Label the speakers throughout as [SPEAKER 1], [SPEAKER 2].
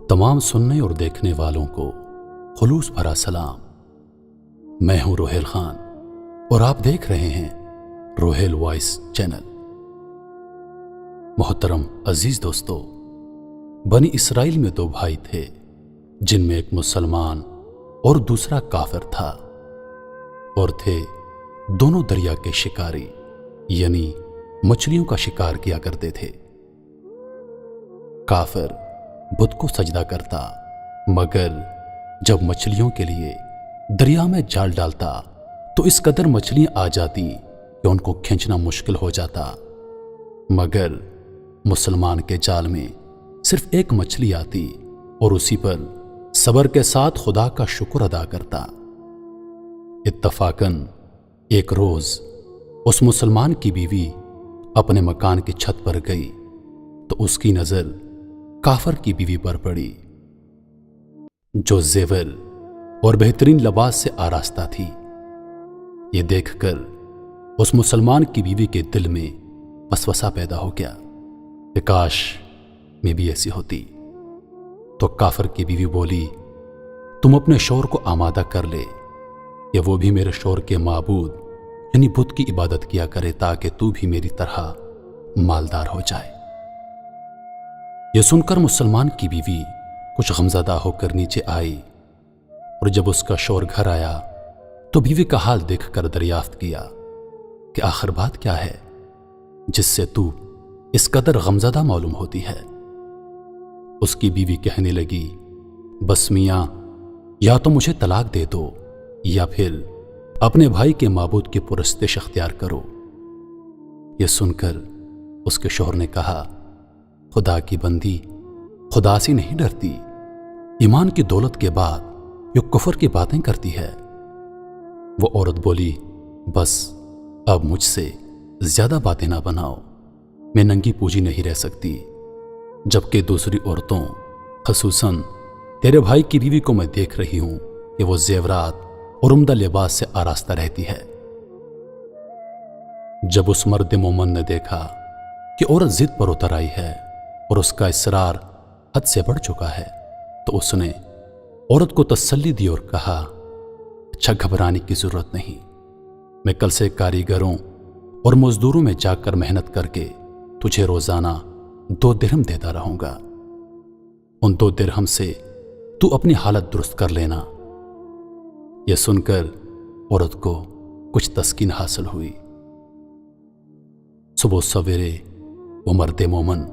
[SPEAKER 1] तमाम सुनने और देखने वालों को खुलूस भरा सलाम। मैं हूं रोहेल खान और आप देख रहे हैं रोहेल वॉइस चैनल। मोहतरम अजीज दोस्तों, बनी इसराइल में दो भाई थे जिनमें एक मुसलमान और दूसरा काफिर था, और थे दोनों दरिया के शिकारी यानी मछलियों का शिकार किया करते थे। काफिर बुत को सजदा करता, मगर जब मछलियों के लिए दरिया में जाल डालता तो इस कदर मछलियां आ जाती कि उनको खींचना मुश्किल हो जाता। मगर मुसलमान के जाल में सिर्फ एक मछली आती और उसी पर सब्र के साथ खुदा का शुक्र अदा करता। इत्तफाकन एक रोज उस मुसलमान की बीवी अपने मकान की छत पर गई तो उसकी नजर काफर की बीवी पर पड़ी, जो जेवर और बेहतरीन लिबास से आरास्ता थी। ये देखकर उस मुसलमान की बीवी के दिल में वसवसा पैदा हो गया कि काश मैं भी ऐसी होती। तो काफर की बीवी बोली, तुम अपने शौहर को आमादा कर ले, या वो भी मेरे शौहर के माबूद यानी बुत की इबादत किया करे ताकि तू भी मेरी तरह मालदार हो जाए। यह सुनकर मुसलमान की बीवी कुछ गमज़दा होकर नीचे आई, और जब उसका शौहर घर आया तो बीवी का हाल देखकर दरियाफ्त किया कि आखिर बात क्या है जिससे तू इस कदर गमज़दा मालूम होती है। उसकी बीवी कहने लगी, बस मियां, या तो मुझे तलाक दे दो या फिर अपने भाई के माबूद की पुरस्तिश अख्तियार करो। यह सुनकर उसके शौहर ने कहा, खुदा की बंदी खुदा से नहीं डरती, ईमान की दौलत के बाद ये कुफर की बातें करती है। वो औरत बोली, बस अब मुझसे ज्यादा बातें ना बनाओ, मैं नंगी पूजी नहीं रह सकती, जबकि दूसरी औरतों खसूसन तेरे भाई की बीवी को मैं देख रही हूं कि वो जेवरात और उम्दा लिबास से आरास्ता रहती है। जब उस मर्द मोमन ने देखा कि औरत जिद पर उतर आई है और उसका इसरार हद से बढ़ चुका है, तो उसने औरत को तसल्ली दी और कहा, अच्छा, घबराने की जरूरत नहीं, मैं कल से कारीगरों और मजदूरों में जाकर मेहनत करके तुझे रोजाना 2 दिरहम देता रहूंगा। उन 2 दिरहम से तू अपनी हालत दुरुस्त कर लेना। यह सुनकर औरत को कुछ तस्कीन हासिल हुई। सुबह सवेरे वो मर्द मोमन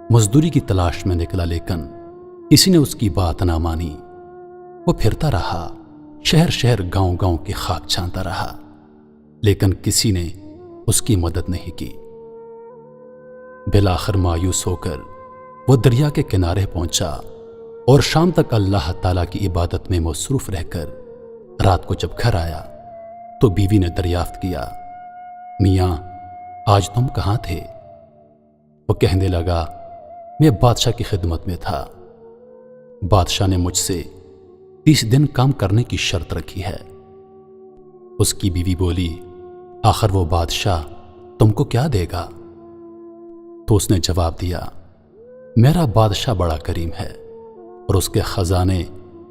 [SPEAKER 1] मजदूरी की तलाश में निकला, लेकिन किसी ने उसकी बात ना मानी। वो फिरता रहा, शहर शहर गांव गांव की खाक छानता रहा, लेकिन किसी ने उसकी मदद नहीं की। बिलाखिर मायूस होकर वो दरिया के किनारे पहुंचा और शाम तक अल्लाह ताला की इबादत में मसरूफ रहकर रात को जब घर आया तो बीवी ने दरियाफ्त किया, मियां, आज तुम कहां थे? वो कहने लगा, मैं बादशाह की खिदमत में था। बादशाह ने मुझसे 30 दिन काम करने की शर्त रखी है। उसकी बीवी बोली, आखिर वो बादशाह तुमको क्या देगा? तो उसने जवाब दिया, मेरा बादशाह बड़ा करीम है और उसके खजाने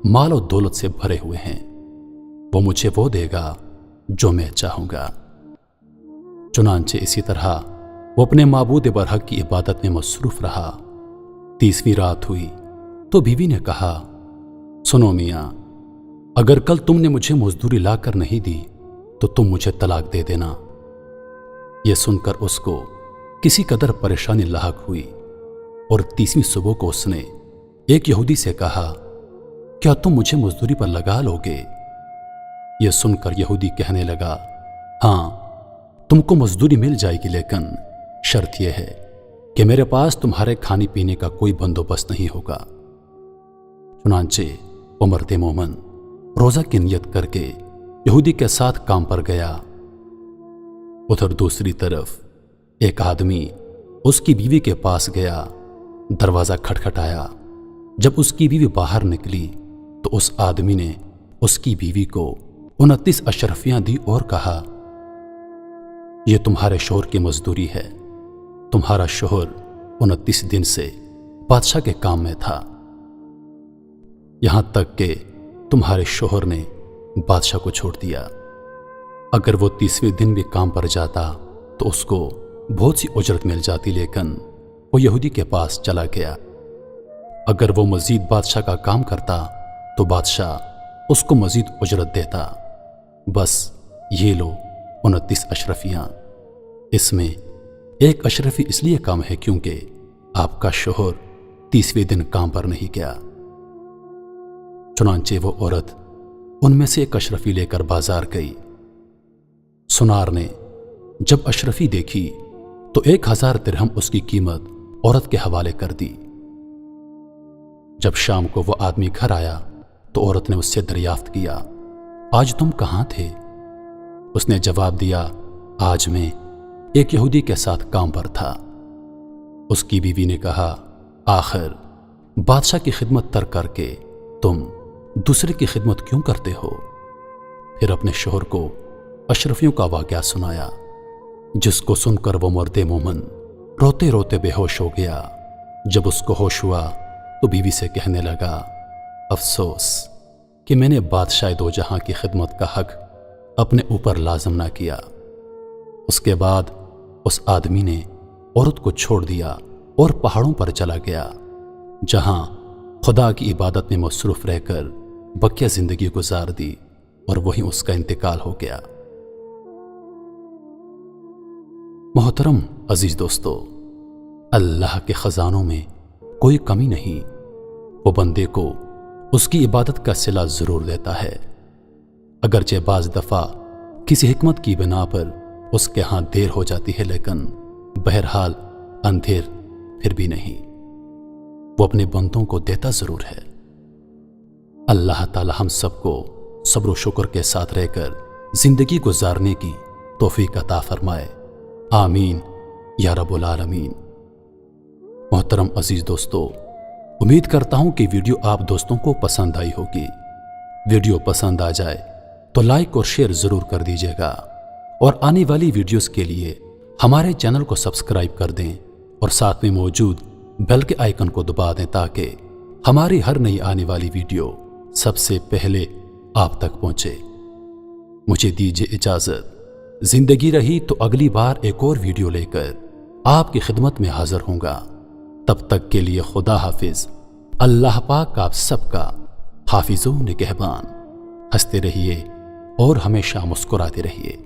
[SPEAKER 1] माल और दौलत से भरे हुए हैं, वो मुझे वो देगा जो मैं चाहूंगा। चुनांचे इसी तरह वो अपने माबूद बरहक की इबादत में मसरूफ रहा। 30वीं रात हुई तो बीवी ने कहा, सुनो मियां, अगर कल तुमने मुझे मजदूरी लाकर नहीं दी तो तुम मुझे तलाक दे देना। यह सुनकर उसको किसी कदर परेशानी लाहक हुई और 30वीं सुबह को उसने एक यहूदी से कहा, क्या तुम मुझे मजदूरी पर लगा लोगे? यह सुनकर यहूदी कहने लगा, हां, तुमको मजदूरी मिल जाएगी, लेकिन शर्त यह है कि मेरे पास तुम्हारे खाने पीने का कोई बंदोबस्त नहीं होगा। चुनांचे वो मर्द मोमन रोजा की नियत करके यहूदी के साथ काम पर गया। उधर दूसरी तरफ एक आदमी उसकी बीवी के पास गया, दरवाजा खटखटाया। जब उसकी बीवी बाहर निकली तो उस आदमी ने उसकी बीवी को 29 अशरफियां दी और कहा, यह तुम्हारे शौहर की मजदूरी है। तुम्हारा शौहर 29 दिन से बादशाह के काम में था। یہاں تک کہ تمہارے شوہر نے بادشاہ کو چھوڑ دیا۔ اگر وہ 30ویں دن بھی کام پر جاتا تو اس کو بہت سی اجرت مل جاتی، لیکن وہ یہودی کے پاس چلا گیا۔ اگر وہ مزید بادشاہ کا کام کرتا تو بادشاہ اس کو مزید اجرت دیتا۔ بس یہ لو 29 اشرفیاں۔ اس میں ایک اشرفی اس لیے کم ہے کیونکہ آپ کا شوہر 30ویں دن کام پر نہیں گیا۔ چنانچہ وہ عورت ان میں سے ایک اشرفی لے کر بازار گئی۔ سنار نے جب اشرفی دیکھی تو 1000 درہم اس کی قیمت عورت کے حوالے کر دی۔ جب شام کو وہ آدمی گھر آیا تو عورت نے اس سے دریافت کیا، آج تم کہاں تھے؟ اس نے جواب دیا، آج میں ایک یہودی کے ساتھ کام پر تھا۔ اس کی بیوی نے کہا، آخر بادشاہ کی خدمت ترک کر کے تم دوسرے کی خدمت کیوں کرتے ہو؟ پھر اپنے شوہر کو اشرفیوں کا واقعہ سنایا، جس کو سن کر وہ مرد مومن روتے روتے بے ہوش ہو گیا۔ جب اس کو ہوش ہوا تو بیوی سے کہنے لگا، افسوس کہ میں نے بادشاہ دو جہاں کی خدمت کا حق اپنے اوپر لازم نہ کیا۔ اس کے بعد اس آدمی نے عورت کو چھوڑ دیا اور پہاڑوں پر چلا گیا، جہاں خدا کی عبادت میں مصروف رہ کر بقیہ زندگی گزار دی، اور وہیں اس کا انتقال ہو گیا۔ محترم عزیز دوستو، اللہ کے خزانوں میں کوئی کمی نہیں، وہ بندے کو اس کی عبادت کا صلہ ضرور دیتا ہے، اگرچہ بعض دفعہ کسی حکمت کی بنا پر اس کے ہاں دیر ہو جاتی ہے، لیکن بہرحال اندھیر پھر بھی نہیں، وہ اپنے بندوں کو دیتا ضرور ہے۔ اللہ تعالی ہم سب کو صبر و شکر کے ساتھ رہ کر زندگی گزارنے کی توفیق عطا فرمائے، آمین یا رب العالمین۔ محترم عزیز دوستو، امید کرتا ہوں کہ ویڈیو آپ دوستوں کو پسند آئی ہوگی۔ ویڈیو پسند آ جائے تو لائک اور شیئر ضرور کر دیجیے گا، اور آنے والی ویڈیوز کے لیے ہمارے چینل کو سبسکرائب کر دیں اور ساتھ میں موجود بیل کے آئیکن کو دبا دیں تاکہ ہماری ہر نئی آنے والی ویڈیو سب سے پہلے آپ تک پہنچے۔ مجھے دیجیے اجازت، زندگی رہی تو اگلی بار ایک اور ویڈیو لے کر آپ کی خدمت میں حاضر ہوں گا۔ تب تک کے لیے خدا حافظ۔ اللہ پاک آپ سب کا حافظ و نگہبان۔ ہنستے رہیے اور ہمیشہ مسکراتے رہیے۔